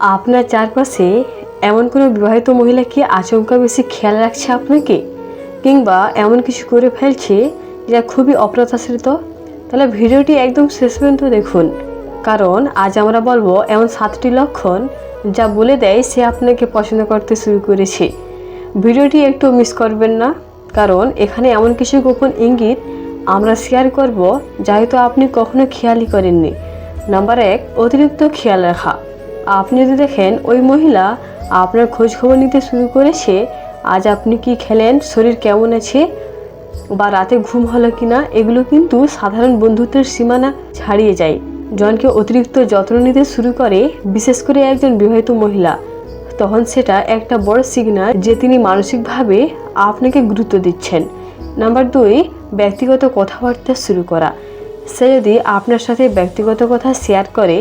আপনার চারপাশে এমন কোনো বিবাহিত মহিলা কি আচমকা বেশি খেয়াল রাখছে আপনাকে, কিংবা এমন কিছু করে ফেলছে যা খুবই অপ্রত্যাশিত? তাহলে ভিডিওটি একদম শেষ পর্যন্ত দেখুন, কারণ আজ আমরা বলবো এমন 7টি লক্ষণ যা বলে দেয় সে আপনাকে পছন্দ করতে শুরু করেছে। ভিডিওটি একটু মিস করবেন না, কারণ এখানে এমন কিছু গোপন ইঙ্গিত আমরা শেয়ার করব যা হয়তো আপনি কখনো খেয়ালই করেননি। নাম্বার 1, অতিরিক্ত খেয়াল রাখা। আপনি যদি দেখেন ওই মহিলা আপনার খোঁজ খবর নিতে শুরু করেছে, আজ আপনি কি খেলেন, শরীর কেমন আছে, বা রাতে ঘুম হলো কিনা, এগুলো কিন্তু সাধারণ বন্ধুত্বের সীমানা ছাড়িয়ে যায়। জনকে অতিরিক্ত যত্ন নিতে শুরু করে, বিশেষ করে একজন বিবাহিত মহিলা, তখন সেটা একটা বড় সিগন্যাল যে তিনি মানসিকভাবে আপনাকে গুরুত্ব দিচ্ছেন। নাম্বার 2, ব্যক্তিগত কথাবার্তা শুরু করা। সে যদি আপনার সাথে ব্যক্তিগত কথা শেয়ার করে,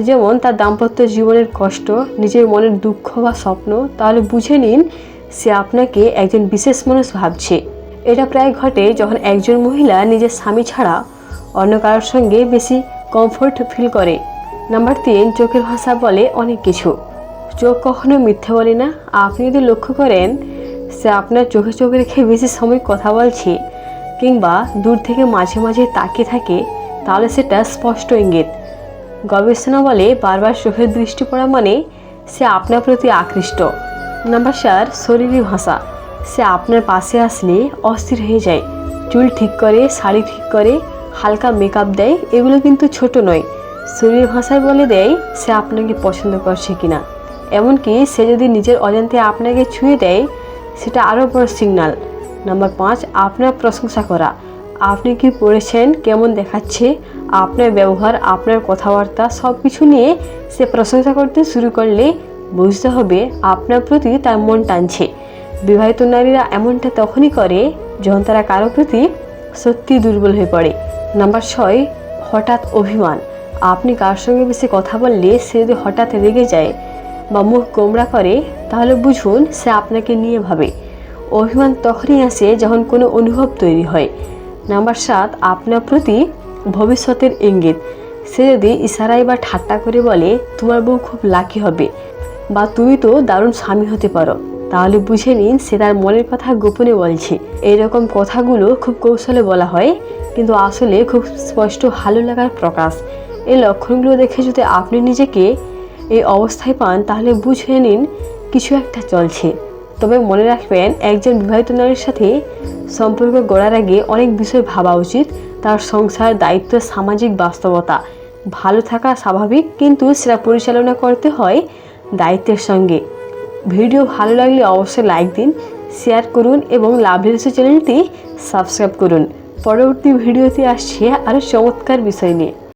যেমন তার দাম্পত্য জীবনের কষ্ট, নিজের মনের দুঃখ বা স্বপ্ন, তাহলে বুঝে নিন সে আপনাকে একজন বিশেষ মানুষ ভাবছে। এটা প্রায় ঘটে যখন একজন মহিলা নিজের স্বামী ছাড়া অন্য কারোর সঙ্গে বেশি কমফোর্ট ফিল করে। নাম্বার 3, চোখের ভাষা বলে অনেক কিছু। চোখ কখনো মিথ্যে বলে না। আপনি যদি লক্ষ্য করেন সে আপনার চোখে চোখ রেখে বেশি সময় কথা বলছে, কিংবা দূর থেকে মাঝে মাঝে তাকিয়ে থাকে, তাহলে সেটা স্পষ্ট ইঙ্গিত। গবেষণা বলে বারবার চোখের দৃষ্টি পড়া মানে সে আপনার প্রতি আকৃষ্ট। নাম্বার 4, শরীরী ভাষা। সে আপনার পাশে আসলে অস্থির হয়ে যায়, চুল ঠিক করে, শাড়ি ঠিক করে, হালকা মেকআপ দেয়। এগুলো কিন্তু ছোট নয়, শরীর ভাষায় বলে দেয় সে আপনাকে পছন্দ করছে কিনা। এমনকি সে যদি নিজের অজান্তে আপনাকে ছুঁয়ে দেয়, সেটা আরও বড় সিগন্যাল। নাম্বার 5, আপনার প্রশংসা করা। আপনি কি পড়েছেন, কেমন দেখাচ্ছে, আপনার ব্যবহার, আপনার কথাবার্তা, সব কিছু নিয়ে সে প্রশংসা করতে শুরু করলে বুঝতে হবে আপনার প্রতি তার মন টানছে। বিবাহিত নারীরা এমনটা তখনই করে যখন তারা কারো প্রতি সত্যি দুর্বল হয়ে পড়ে। নাম্বার 6, হঠাৎ অভিমান। আপনি কার সঙ্গে বেশি কথা বললে সে যদি হঠাৎ রেগে যায় বা মুখ গোমড়া করে, তাহলে বুঝুন সে আপনাকে নিয়ে ভাবে। অভিমান তখনই আসে যখন কোনো অনুভব তৈরি হয়। নাম্বার 7, আপনার প্রতি ভবিষ্যতের ইঙ্গিত। সে যদি ইশারায় বা ঠাট্টা করে বলে তোমার বউ খুব লাকি হবে, বা তুমি তো দারুণ স্বামী হতে পারো, তাহলে বুঝে নিন সে তার মনের কথা গোপনে বলছে। এইরকম কথাগুলো খুব কৌশলে বলা হয়, কিন্তু আসলে খুব স্পষ্ট ভালো লাগার প্রকাশ। এই লক্ষণগুলো দেখে যদি আপনি নিজেকে এই অবস্থায় পান, তাহলে বুঝে নিন কিছু একটা চলছে। তবে মনে রাখবেন, একজন বিবাহিত নারীর সাথে সম্পর্ক গড়ার আগে অনেক বিষয় ভাবা উচিত। তার সংসার, দায়িত্ব, সামাজিক বাস্তবতা। ভালো থাকা স্বাভাবিক, কিন্তু সেটা পরিচালনা করতে হয় দায়িত্বের সঙ্গে। ভিডিও ভালো লাগলে অবশ্যই লাইক দিন, শেয়ার করুন এবং লাভলি রেসি চ্যানেলটি সাবস্ক্রাইব করুন। পরবর্তী ভিডিওতে আসছে আরও চমৎকার বিষয় নিয়ে।